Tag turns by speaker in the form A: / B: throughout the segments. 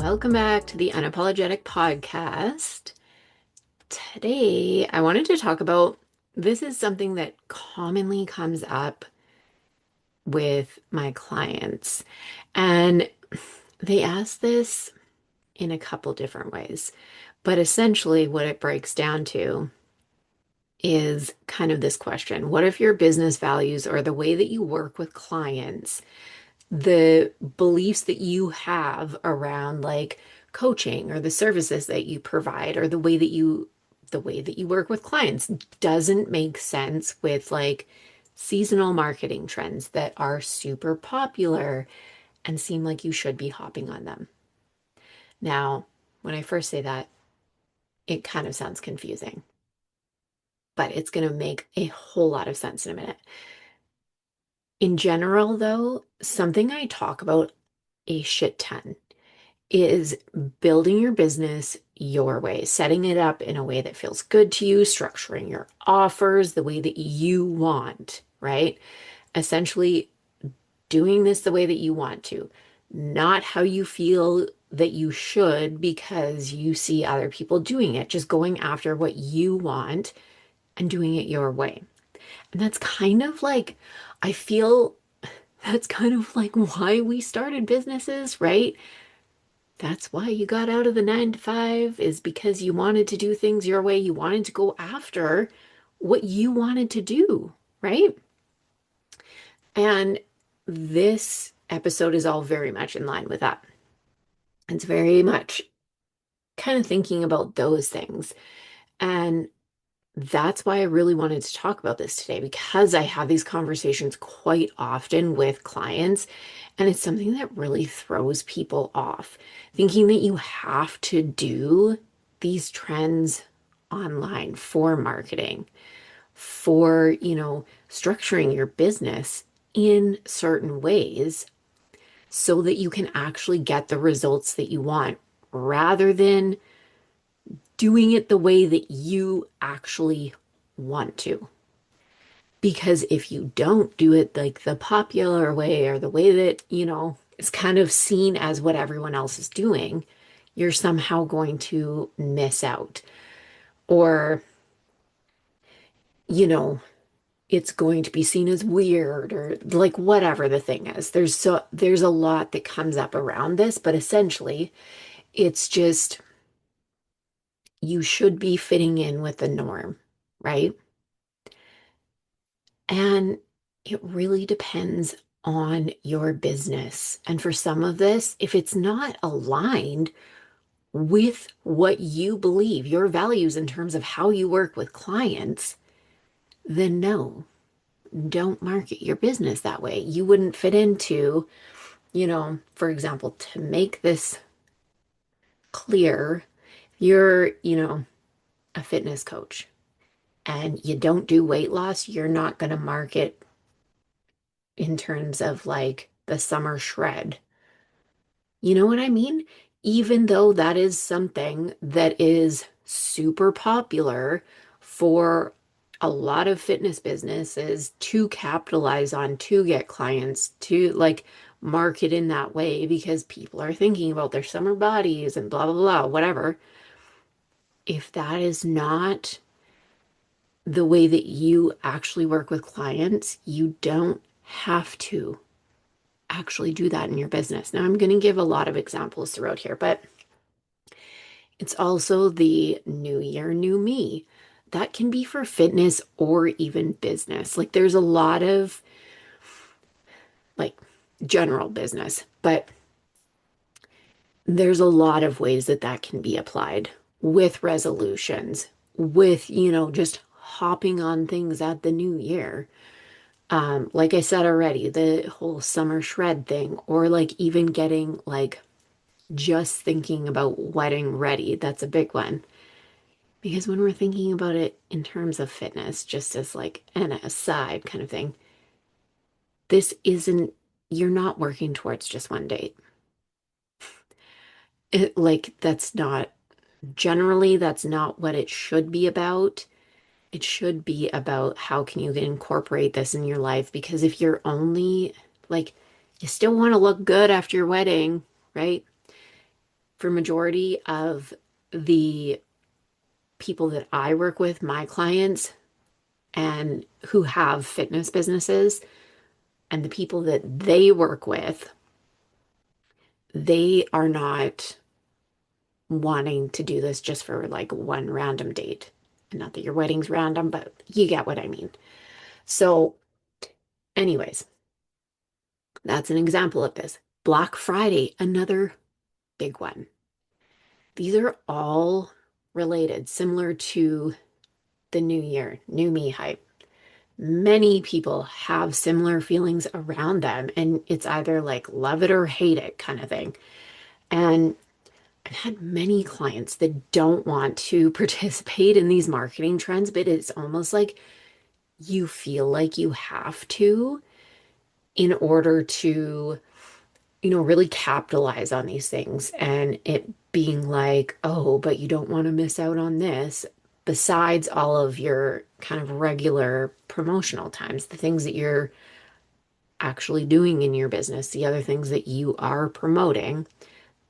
A: Welcome back to the Unapologetic podcast. Today, I wanted to talk about this is something that commonly comes up with my clients. And they ask this in a couple different ways. But essentially, what it breaks down to is kind of this question. What if your business values or the way that you work with clients, the beliefs that you have around like coaching or the services that you provide or the way that you work with clients doesn't make sense with like seasonal marketing trends that are super popular and seem like you should be hopping on them. Now, when I first say that, it kind of sounds confusing, but it's going to make a whole lot of sense in a minute. In general, though, something I talk about a shit ton is building your business your way, setting it up in a way that feels good to you, structuring your offers the way that you want, right? Essentially, doing this the way that you want to, not how you feel that you should because you see other people doing it, just going after what you want and doing it your way. And that's kind of like, I feel that's kind of like why we started businesses, right? That's why you got out of the 9 to 5 is because you wanted to do things your way. You wanted to go after what you wanted to do, right? And this episode is all very much in line with that. It's very much kind of thinking about those things. And that's why I really wanted to talk about this today because I have these conversations quite often with clients, and it's something that really throws people off. Thinking that you have to do these trends online for marketing, for, structuring your business in certain ways so that you can actually get the results that you want rather than doing it the way that you actually want to. Because if you don't do it like the popular way or the way that, is kind of seen as what everyone else is doing, you're somehow going to miss out. Or, you know, it's going to be seen as weird or like whatever the thing is. There's a lot that comes up around this, but essentially it's just you should be fitting in with the norm, right? And it really depends on your business. And for some of this, if it's not aligned with what you believe, your values in terms of how you work with clients, then no, don't market your business that way. You wouldn't fit into, for example, to make this clear, you're, a fitness coach and you don't do weight loss, you're not going to market in terms of like the summer shred. You know what I mean? Even though that is something that is super popular for a lot of fitness businesses to capitalize on, to get clients, to like market in that way because people are thinking about their summer bodies and blah, blah, blah, whatever. If that is not the way that you actually work with clients, you don't have to actually do that in your business. Now, I'm going to give a lot of examples throughout here, but it's also the new year, new me. That can be for fitness or even business. Like there's a lot of like general business, but there's a lot of ways that that can be applied with resolutions, with, just hopping on things at the new year. Like I said already, the whole summer shred thing, or like even getting like just thinking about wedding ready. That's a big one. Because when we're thinking about it in terms of fitness, just as like an aside kind of thing, this isn't, you're not working towards just one date. That's not, generally, that's not what it should be about. It should be about how can you incorporate this in your life? Because if you're only like, you still want to look good after your wedding, right? for majority of the people that I work with, my clients, and who have fitness businesses, and the people that they work with, they are not wanting to do this just for like one random date. Not that your wedding's random, but you get what I mean. So, anyways, that's an example of this. Black Friday, another big one. These are all related, similar to the new year, new me hype. Many people have similar feelings around them, and it's either like love it or hate it kind of thing. And I've had many clients that don't want to participate in these marketing trends, but it's almost like you feel like you have to in order to, really capitalize on these things. And it being like, oh, but you don't want to miss out on this. Besides all of your kind of regular promotional times, the things that you're actually doing in your business, the other things that you are promoting,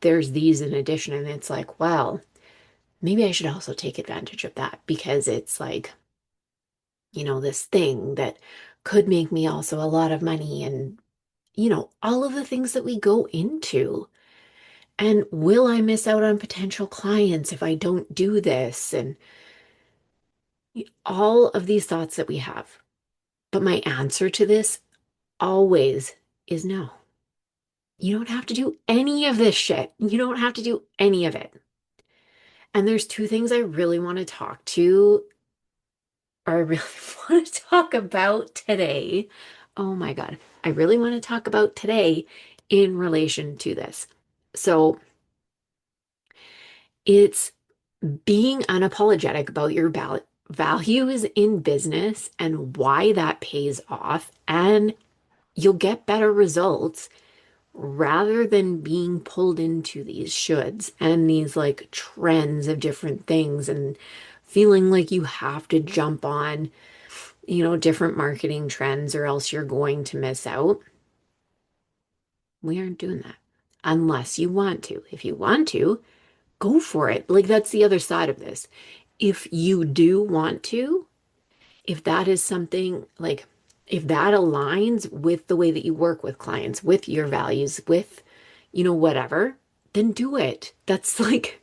A: there's these in addition. And it's like, well, maybe I should also take advantage of that because it's like, this thing that could make me also a lot of money and, all of the things that we go into. And will I miss out on potential clients if I don't do this? And all of these thoughts that we have. But my answer to this always is no. You don't have to do any of this shit. You don't have to do any of it. And there's two things I really want to talk to, or I really want to talk about today. Oh my God. I really want to talk about today in relation to this. So it's being unapologetic about your values in business and why that pays off, and you'll get better results rather than being pulled into these shoulds and these like trends of different things and feeling like you have to jump on, different marketing trends or else you're going to miss out. We aren't doing that unless you want to. If you want to, go for it. Like that's the other side of this. If you do want to, if that is something like, if that aligns with the way that you work with clients, with your values, with, whatever, then do it. That's like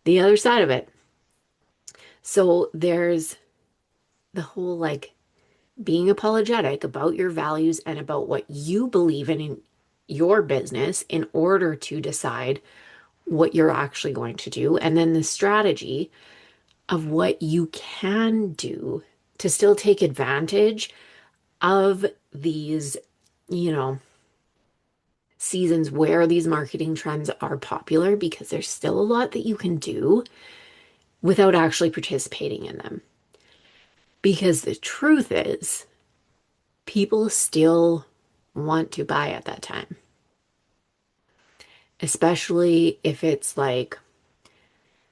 A: the other side of it. So there's the whole like being apologetic about your values and about what you believe in your business in order to decide what you're actually going to do. And then the strategy of what you can do to still take advantage of these, you know, seasons where these marketing trends are popular, because there's still a lot that you can do without actually participating in them. Because the truth is, people still want to buy at that time, especially if it's like,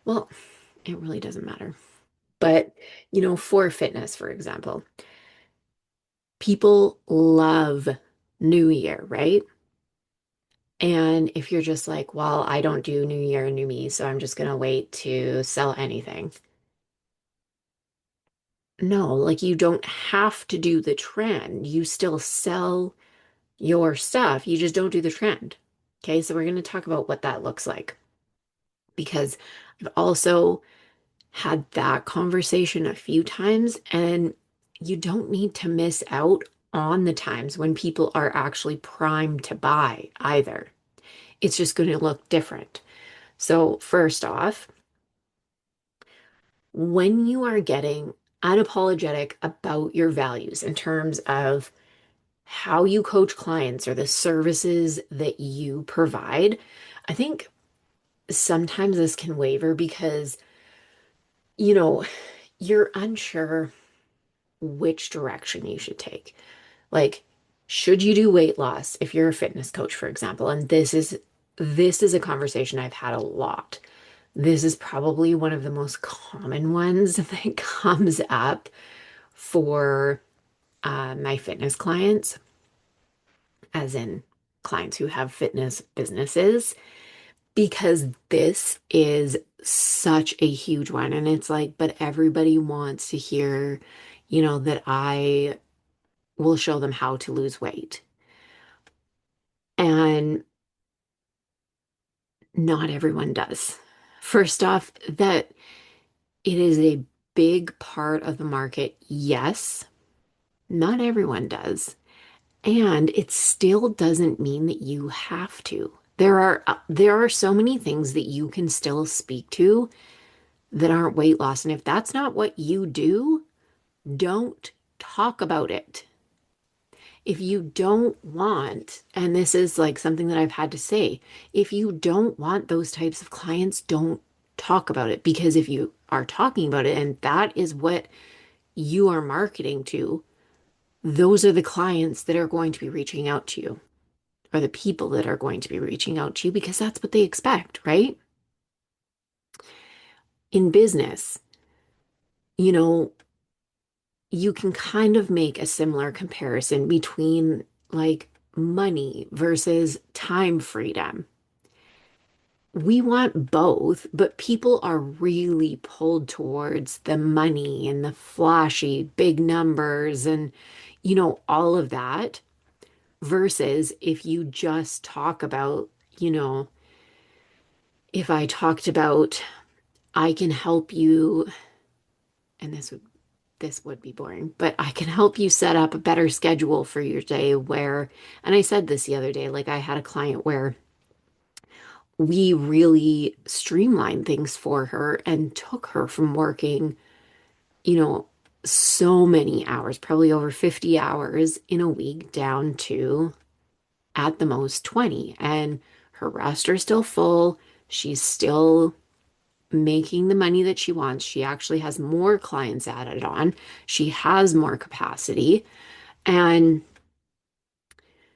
A: well, it really doesn't matter. But, for fitness, for example, people love New Year, right? And if you're just like, well, I don't do New Year, New Me, so I'm just going to wait to sell anything. No, like you don't have to do the trend. You still sell your stuff. You just don't do the trend. Okay, so we're going to talk about what that looks like because I've also had that conversation a few times, and you don't need to miss out on the times when people are actually primed to buy either. It's just going to look different. So, first off, when you are getting unapologetic about your values in terms of how you coach clients or the services that you provide, I think sometimes this can waver because, you know, you're unsure which direction you should take. Like, should you do weight loss if you're a fitness coach, for example? And this is a conversation I've had a lot. This is probably one of the most common ones that comes up for my fitness clients, as in clients who have fitness businesses, because this is such a huge one. And it's like, but everybody wants to hear, that I will show them how to lose weight. And not everyone does. First off, that it is a big part of the market. Yes, not everyone does. And it still doesn't mean that you have to. There are so many things that you can still speak to that aren't weight loss. And if that's not what you do, don't talk about it. If you don't want, and this is like something that I've had to say, if you don't want those types of clients, don't talk about it. Because if you are talking about it and that is what you are marketing to, those are the clients that are going to be reaching out to you, or the people that are going to be reaching out to you because that's what they expect, right? In business, you know, you can kind of make a similar comparison between like money versus time freedom. We want both, but people are really pulled towards the money and the flashy big numbers and, all of that. Versus if you just talk about, if I talked about, I can help you, and this would be boring, but I can help you set up a better schedule for your day where, and I said this the other day, like I had a client where we really streamlined things for her and took her from working, you know, so many hours, probably over 50 hours in a week down to at the most 20. And her roster's still full. She's still making the money that she wants. She actually has more clients added on. She has more capacity. And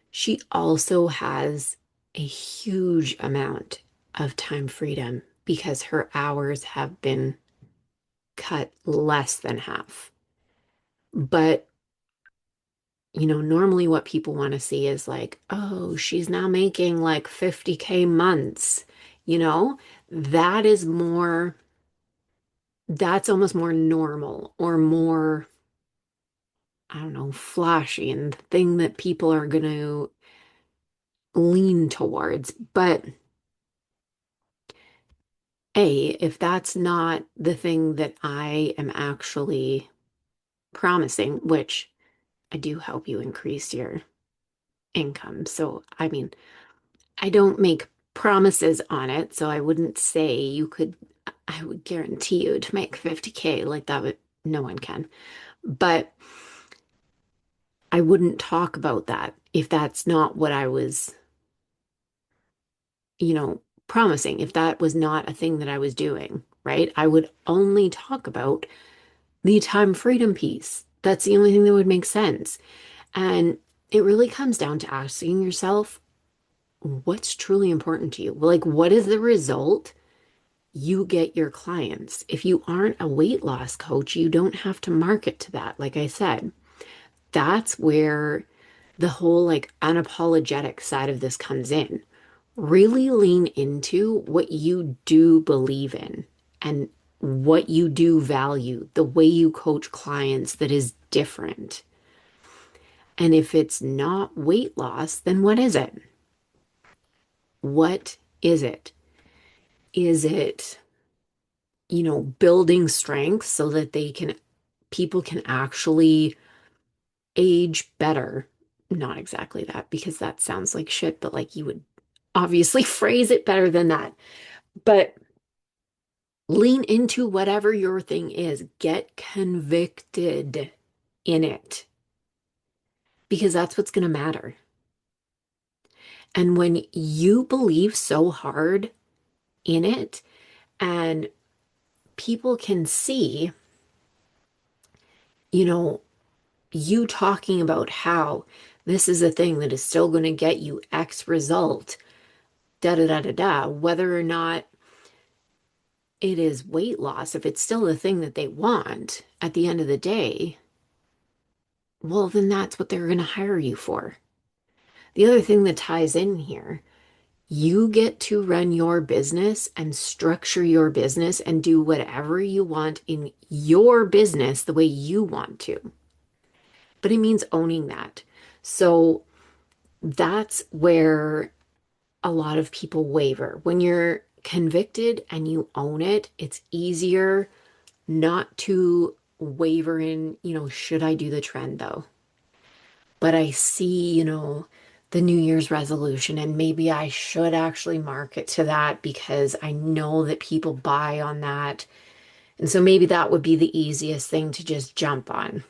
A: she also has a huge amount of time freedom because her hours have been cut less than half. But, normally what people want to see is like, oh, she's now making like 50K months. You know, that is more, that's almost more normal or more, I don't know, flashy and the thing that people are going to lean towards. But if that's not the thing that I am actually promising, which I do help you increase your income. So, I mean, I don't make promises on it. So I wouldn't say I would guarantee you to make 50K like that would, no one can. But I wouldn't talk about that if that's not what I was, promising, if that was not a thing that I was doing, right? I would only talk about the time freedom piece. That's the only thing that would make sense. And it really comes down to asking yourself, what's truly important to you? Like, what is the result you get your clients? If you aren't a weight loss coach, you don't have to market to that. Like I said, that's where the whole like unapologetic side of this comes in. Really lean into what you do believe in and what you do value, the way you coach clients that is different. And if it's not weight loss, then what is it? What is it? Is it, building strength so that people can actually age better? Not exactly that, because that sounds like shit, but like you would obviously phrase it better than that. But lean into whatever your thing is. Get convicted in it because that's what's going to matter. And when you believe so hard in it and people can see, you know, you talking about how this is a thing that is still going to get you X result, da da da da da, whether or not it is weight loss, if it's still the thing that they want at the end of the day, well, then that's what they're going to hire you for. The other thing that ties in here, You get to run your business and structure your business and do whatever you want in your business the way you want to. But it means owning that. So that's where a lot of people waver. When you're convicted and you own it, it's easier not to waver in, should I do the trend though? But I see, the New Year's resolution, and maybe I should actually market to that because I know that people buy on that. And so maybe that would be the easiest thing to just jump on.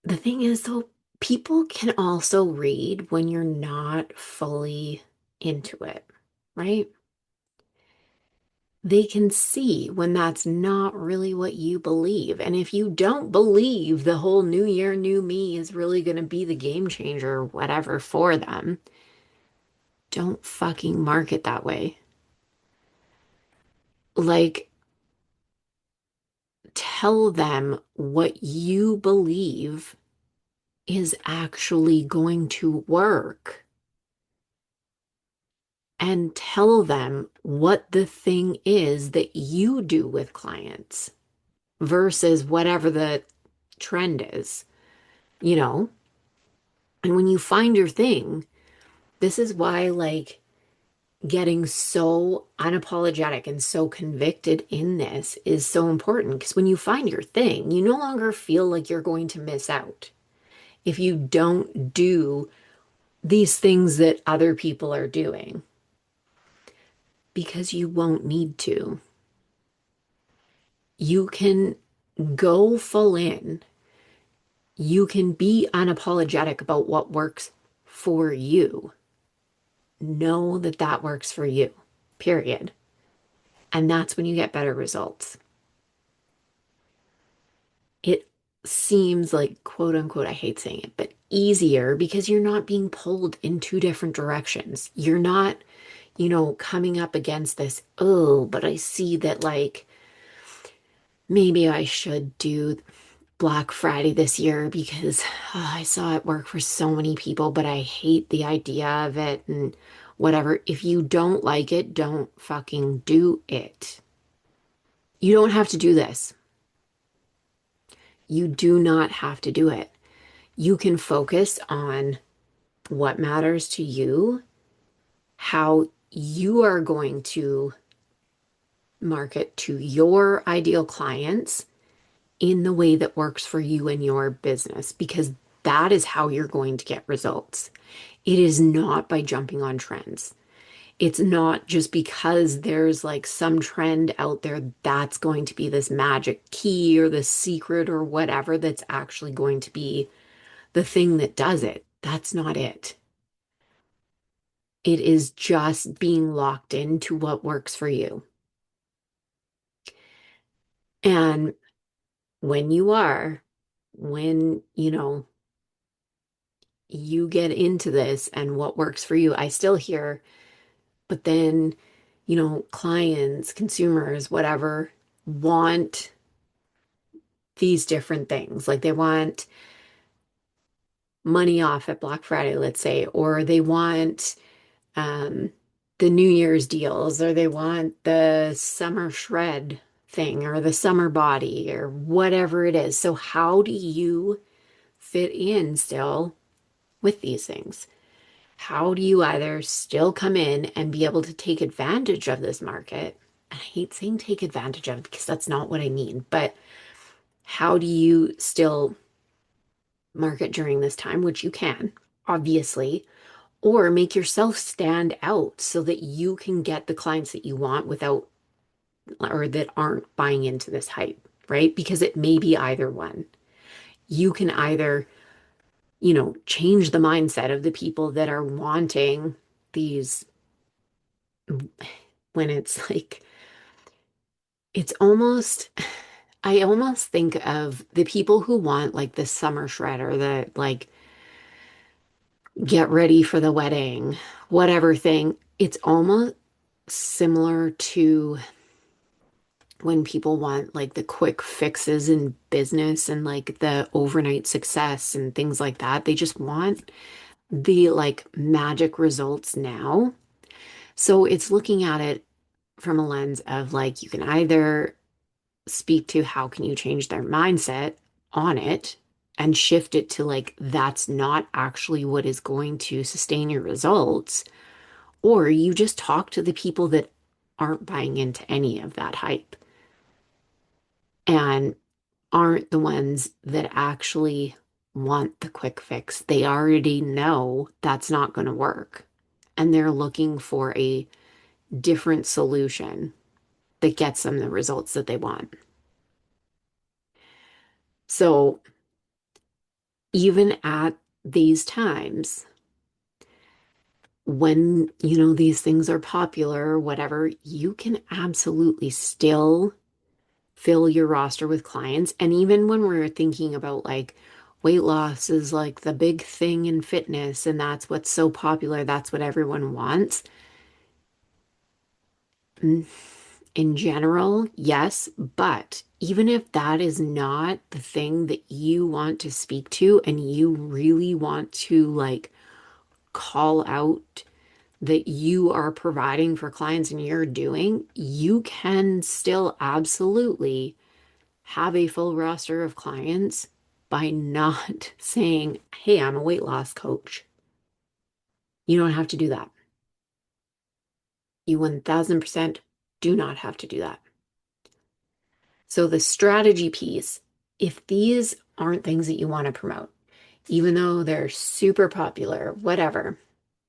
A: The thing is, though, people can also read when you're not fully into it, right? They can see when that's not really what you believe. And if you don't believe the whole new year, new me is really going to be the game changer or whatever for them, don't fucking market that way. Like, tell them what you believe is actually going to work and tell them what the thing is that you do with clients versus whatever the trend is, you know? And when you find your thing, this is why, like, getting so unapologetic and so convicted in this is so important. Because when you find your thing, you no longer feel like you're going to miss out if you don't do these things that other people are doing, because you won't need to. You can go full in. You can be unapologetic about what works for you. Know that that works for you, period. And that's when you get better results. It seems like, quote unquote, I hate saying it, but easier because you're not being pulled in two different directions. You're not, coming up against this, oh, but I see that, like, maybe I should do Black Friday this year because I saw it work for so many people, but I hate the idea of it and whatever. If you don't like it, don't fucking do it. You don't have to do this. You do not have to do it. You can focus on what matters to you, how you are going to market to your ideal clients in the way that works for you and your business, because that is how you're going to get results. It is not by jumping on trends. It's not just because there's like some trend out there that's going to be this magic key or the secret or whatever that's actually going to be the thing that does it. That's not it. It is just being locked into what works for you. And when you are, when, you get into this and what works for you, I still hear, but then, clients, consumers, whatever, want these different things. Like they want money off at Black Friday, let's say, or they want um, the New Year's deals, or they want the summer shred thing, or the summer body, or whatever it is. So, how do you fit in still with these things? How do you either still come in and be able to take advantage of this market? And I hate saying take advantage of because that's not what I mean, but how do you still market during this time, which you can, obviously, or make yourself stand out so that you can get the clients that you want without or that aren't buying into this hype, right? Because it may be either one. You can either, change the mindset of the people that are wanting these when it's like, it's almost, I almost think of the people who want like the summer shredder, the like get ready for the wedding, whatever thing. It's almost similar to when people want like the quick fixes in business and like the overnight success and things like that. They just want the like magic results now. So it's looking at it from a lens of like you can either speak to how can you change their mindset on it and shift it to like that's not actually what is going to sustain your results, or you just talk to the people that aren't buying into any of that hype and aren't the ones that actually want the quick fix. They already know that's not going to work and they're looking for a different solution that gets them the results that they want. So even at these times, when, these things are popular or whatever, you can absolutely still fill your roster with clients. And even when we're thinking about like weight loss is like the big thing in fitness and that's what's so popular, that's what everyone wants. Mm, in general, yes, but even if that is not the thing that you want to speak to and you really want to like call out that you are providing for clients and you're doing, you can still absolutely have a full roster of clients by not saying, hey, I'm a weight loss coach. You don't have to do that. You 1000% do not have to do that. So, the strategy piece, if these aren't things that you want to promote, even though they're super popular, whatever,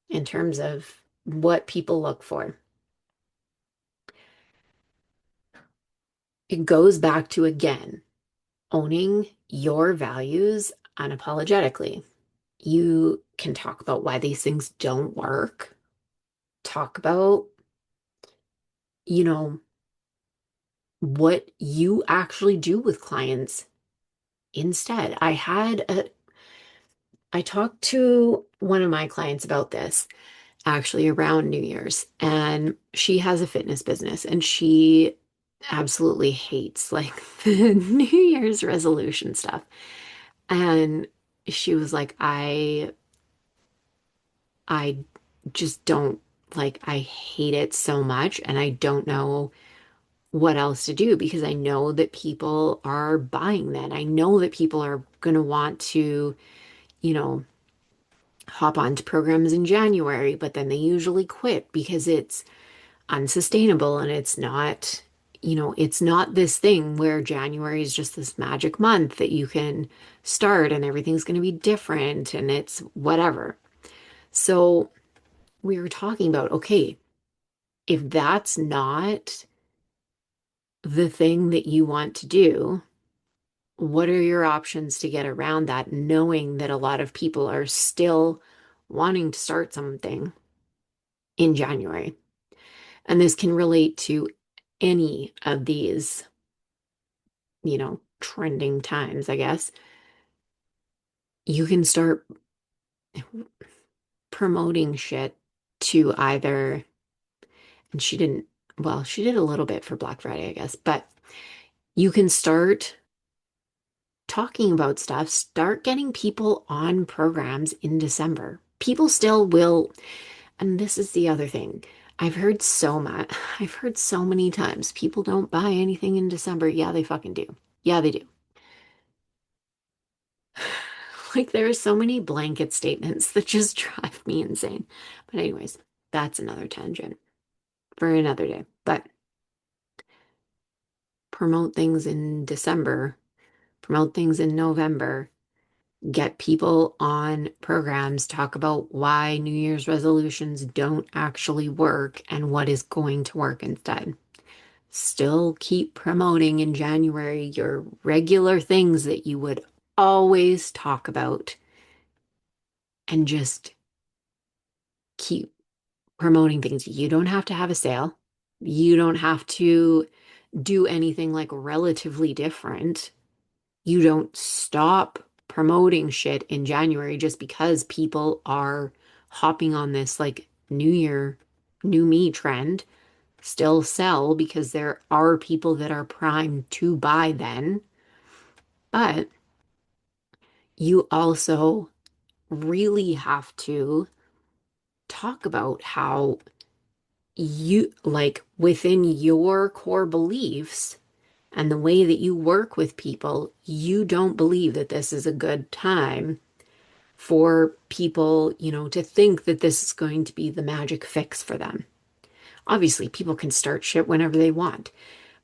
A: in terms of what people look for, it goes back to again owning your values unapologetically. You can talk about why these things don't work, talk about, you know, what you actually do with clients instead. I talked to one of my clients about this actually around New Year's, and she has a fitness business and she absolutely hates like the New Year's resolution stuff. And she was like, I just don't like, I hate it so much and I don't know what else to do because I know that people are buying that. I know that people are going to want to, you know, hop onto programs in January, but then they usually quit because it's unsustainable and it's not, it's not this thing where January is just this magic month that you can start and everything's going to be different and it's whatever. So we were talking about, okay, if that's not the thing that you want to do, what are your options to get around that, knowing that a lot of people are still wanting to start something in January? And this can relate to any of these, trending times, I guess. You can start promoting shit to either, and she didn't, well, she did a little bit for Black Friday, I guess, but you can start talking about stuff, start getting people on programs in December. People still will, and this is the other thing. I've heard so much, I've heard so many times people don't buy anything in December. Yeah, they fucking do. Yeah, they do. Like there are so many blanket statements that just drive me insane. But anyways, that's another tangent for another day. But promote things in December, promote things in November, get people on programs, talk about why New Year's resolutions don't actually work and what is going to work instead. Still keep promoting in January your regular things that you would always talk about and just keep promoting things. You don't have to have a sale. You don't have to do anything like relatively different. You don't stop promoting shit in January just because people are hopping on this like New Year, new me trend. Still sell because there are people that are primed to buy then. But you also really have to talk about how you, like within your core beliefs and the way that you work with people, you don't believe that this is a good time for people, to think that this is going to be the magic fix for them. Obviously, people can start shit whenever they want,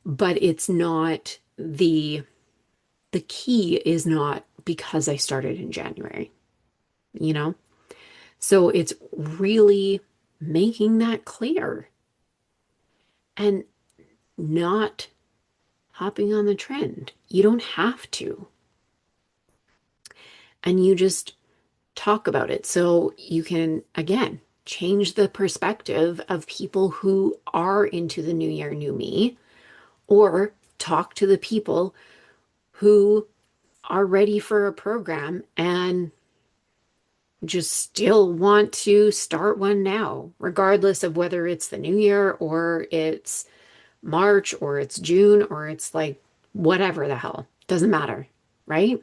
A: but it's not the key is not because I started in January, you know? So it's really making that clear and not hopping on the trend. You don't have to. And you just talk about it. So you can, again, change the perspective of people who are into the new year, new me, or talk to the people who are ready for a program and just still want to start one now, regardless of whether it's the new year or it's March or it's June or it's like whatever the hell. Doesn't matter, right?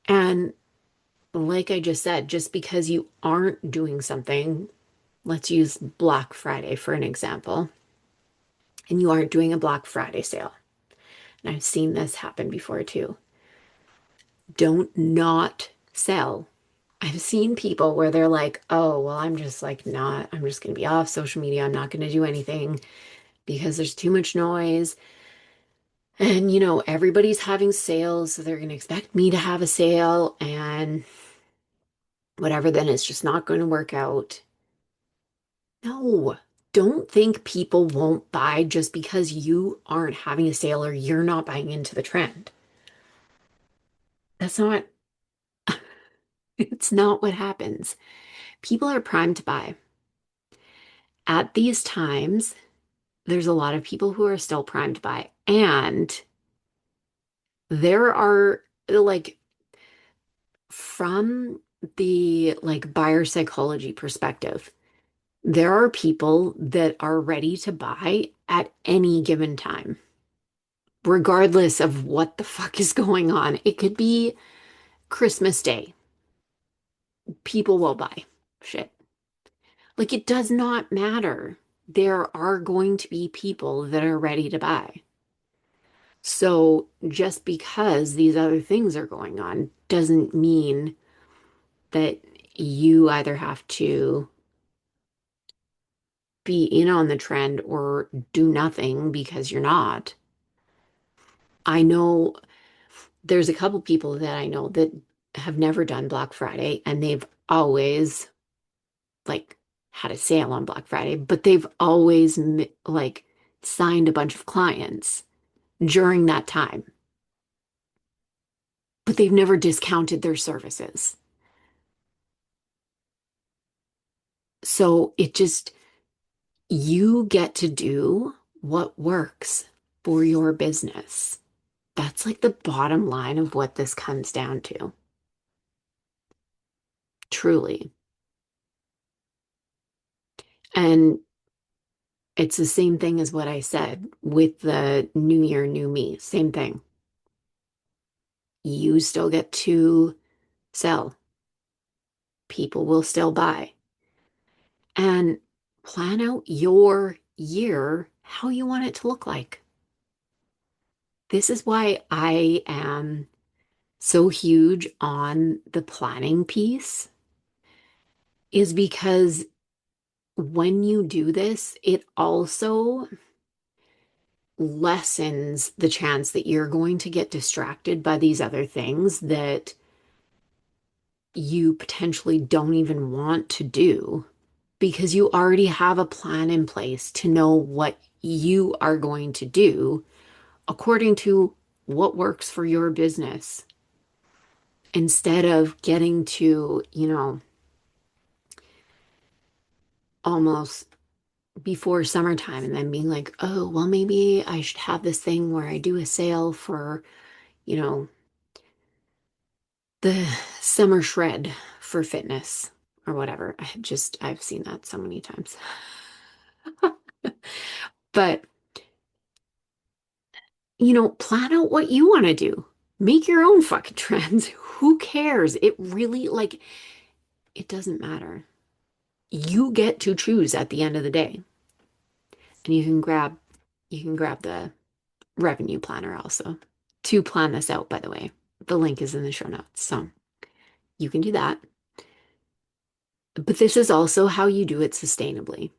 A: And like I just said, just because you aren't doing something, let's use Black Friday for an example, and you aren't doing a Black Friday sale. And I've seen this happen before too. Don't not sell. I've seen people where they're like, oh, well, I'm just like not, I'm just going to be off social media. I'm not going to do anything because there's too much noise. And, everybody's having sales, so they're going to expect me to have a sale and whatever, then it's just not going to work out. No, don't think people won't buy just because you aren't having a sale or you're not buying into the trend. That's not, it's not what happens. People are primed to buy. At these times, there's a lot of people who are still primed to buy. And there are like from the like buyer psychology perspective, there are people that are ready to buy at any given time, regardless of what the fuck is going on. It could be Christmas Day. People will buy shit. Like it does not matter. There are going to be people that are ready to buy. So just because these other things are going on doesn't mean that you either have to be in on the trend or do nothing because you're not. I know there's a couple people that I know that have never done Black Friday and they've always like had a sale on Black Friday, but they've always like signed a bunch of clients during that time, but they've never discounted their services. So it just, you get to do what works for your business. That's like the bottom line of what this comes down to, truly. And it's the same thing as what I said with the new year, new me. Same thing. You still get to sell. People will still buy. And plan out your year how you want it to look like. This is why I am so huge on the planning piece, is because when you do this, it also lessens the chance that you're going to get distracted by these other things that you potentially don't even want to do because you already have a plan in place to know what you are going to do according to what works for your business instead of getting to, almost before summertime and then being like, oh, well, maybe I should have this thing where I do a sale for, you know, the summer shred for fitness or whatever. I've seen that so many times. But, plan out what you want to do. Make your own fucking trends. Who cares? It really, like, it doesn't matter. You get to choose at the end of the day. And you can grab the revenue planner also to plan this out, by the way. The link is in the show notes. So you can do that. But this is also how you do it sustainably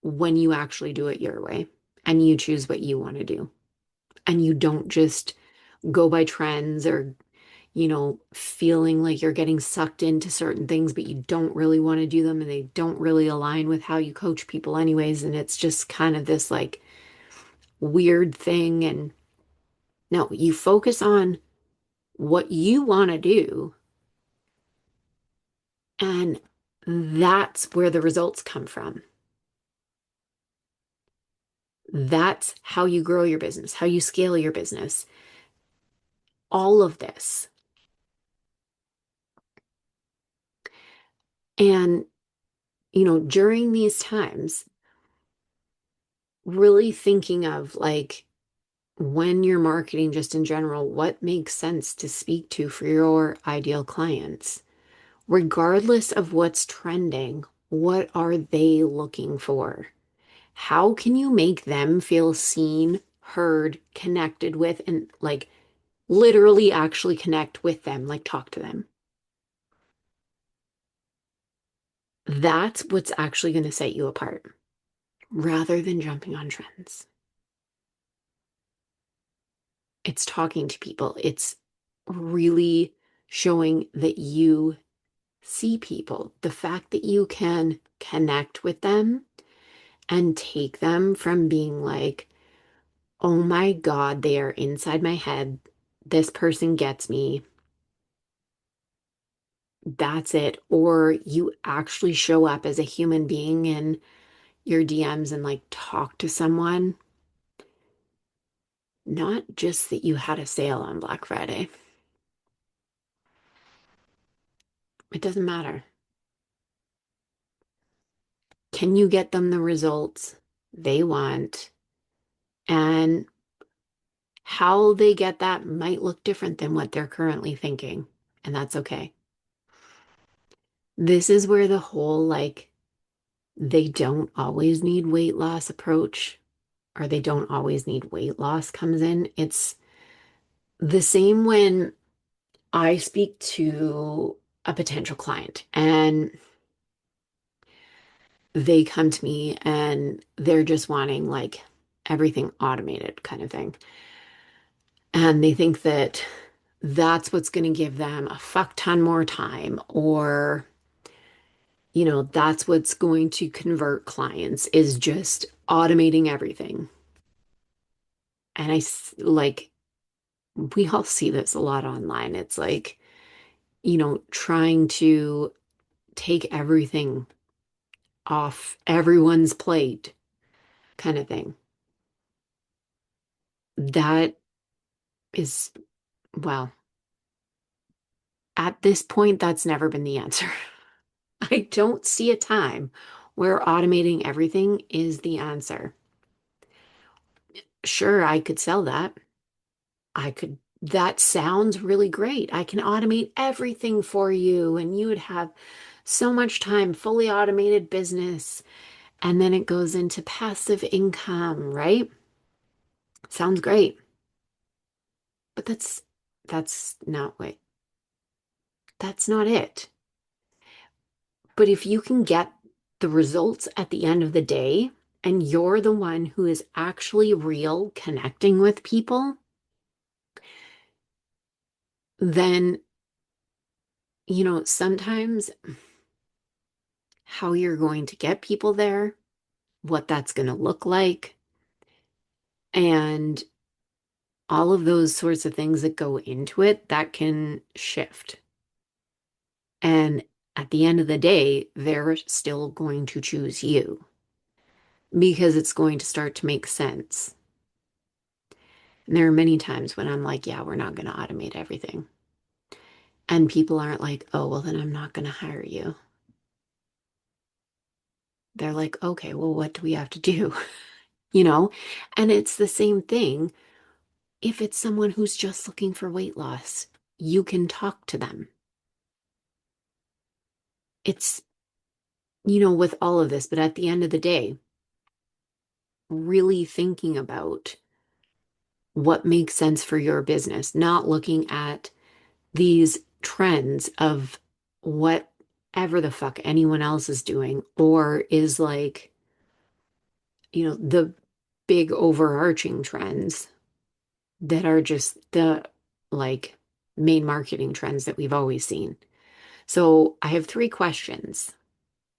A: when you actually do it your way and you choose what you want to do. And you don't just go by trends or, feeling like you're getting sucked into certain things, but you don't really want to do them and they don't really align with how you coach people, anyways. And it's just kind of this like weird thing. And no, you focus on what you want to do, and that's where the results come from. That's how you grow your business, how you scale your business, all of this. And, during these times, really thinking of like when you're marketing just in general, what makes sense to speak to for your ideal clients, regardless of what's trending, what are they looking for? How can you make them feel seen, heard, connected with, and like literally actually connect with them, like talk to them? That's what's actually going to set you apart rather than jumping on trends. It's talking to people. It's really showing that you see people. The fact that you can connect with them and take them from being like, oh my God, they are inside my head. This person gets me. That's it. Or you actually show up as a human being in your DMs and like talk to someone. Not just that you had a sale on Black Friday. It doesn't matter. Can you get them the results they want? And how they get that might look different than what they're currently thinking. And that's okay. This is where the whole like, they don't always need weight loss approach, or they don't always need weight loss comes in. It's the same when I speak to a potential client and they come to me and they're just wanting like everything automated kind of thing. And they think that that's what's going to give them a fuck ton more time, or, that's what's going to convert clients is just automating everything. And like, we all see this a lot online. It's like, trying to take everything off everyone's plate kind of thing. That is, well, at this point, that's never been the answer. I don't see a time where automating everything is the answer. Sure, I could sell that. That sounds really great. I can automate everything for you, and you would have so much time, fully automated business. And then it goes into passive income, right? Sounds great. But that's not what that's not it. But if you can get the results at the end of the day and you're the one who is actually real connecting with people, then, sometimes how you're going to get people there, what that's going to look like, and all of those sorts of things that go into it, that can shift. And at the end of the day, they're still going to choose you because it's going to start to make sense. And there are many times when I'm like, yeah, we're not going to automate everything. And people aren't like, oh, well, then I'm not going to hire you. They're like, okay, well, what do we have to do? You know? And it's the same thing if it's someone who's just looking for weight loss, you can talk to them. It's, with all of this, but at the end of the day, really thinking about what makes sense for your business, not looking at these trends of whatever the fuck anyone else is doing or is like, the big overarching trends that are just the like main marketing trends that we've always seen. So I have three questions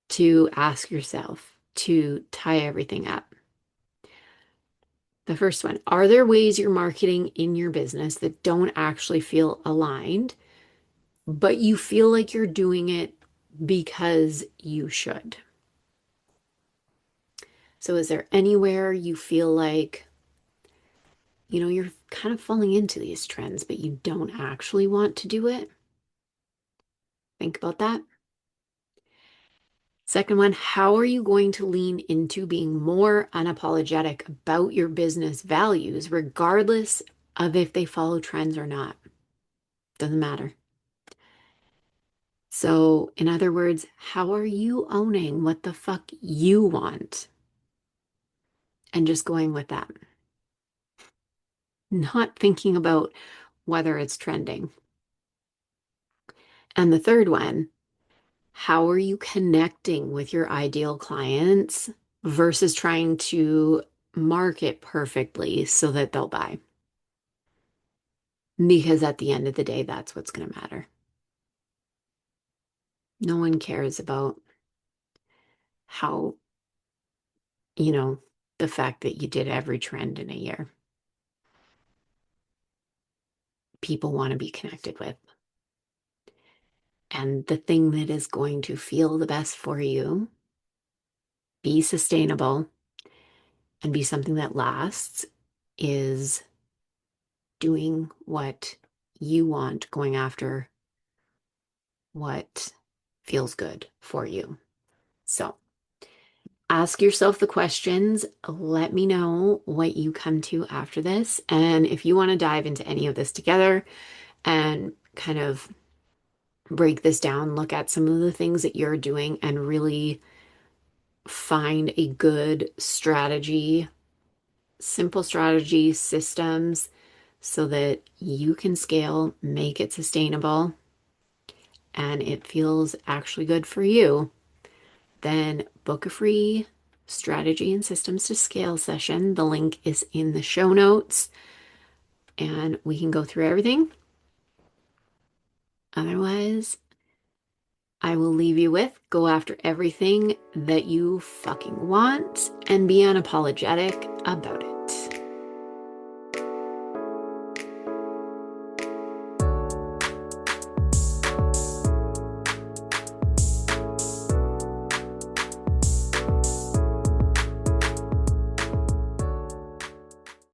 A: to ask yourself to tie everything up. The first one, are there ways you're marketing in your business that don't actually feel aligned, but you feel like you're doing it because you should? So is there anywhere you feel like, you're kind of falling into these trends, but you don't actually want to do it? Think about that. Second one, how are you going to lean into being more unapologetic about your business values, regardless of if they follow trends or not? Doesn't matter. So, in other words, how are you owning what the fuck you want and just going with that? Not thinking about whether it's trending. And the third one, how are you connecting with your ideal clients versus trying to market perfectly so that they'll buy? Because at the end of the day, that's what's going to matter. No one cares about how, you know, the fact that you did every trend in a year. People want to be connected with. And the thing that is going to feel the best for you, be sustainable, and be something that lasts is doing what you want, going after what feels good for you. So ask yourself the questions. Let me know what you come to after this. And if you want to dive into any of this together and kind of break this down, look at some of the things that you're doing and really find a good strategy, simple strategy, systems so that you can scale, make it sustainable, and it feels actually good for you, then book a free strategy and systems to scale session. The link is in the show notes and we can go through everything. Otherwise, I will leave you with go after everything that you fucking want and be unapologetic about it.